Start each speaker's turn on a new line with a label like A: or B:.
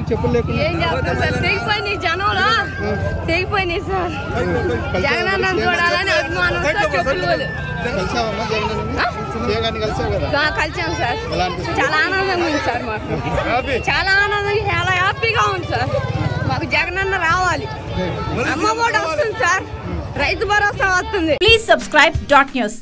A: చెప్పులు లేకుండా
B: ఏం చేస్తాం సార్, తెగిపోయినాయి జనంలో, తెగిపోయినాయి సార్. జగనన్న చూడాలని అభిమానంతో చెప్పులు కలిసాం సార్. చాలా ఆనందంగా ఉంది సార్, మాకు చాలా ఆనందంగా, చాలా హ్యాపీగా ఉంది సార్. మాకు జగనన్న రావాలి, అమ్మ కూడా వస్తుంది సార్, రైతు భరోసా వస్తుంది.
C: Please subscribe .news.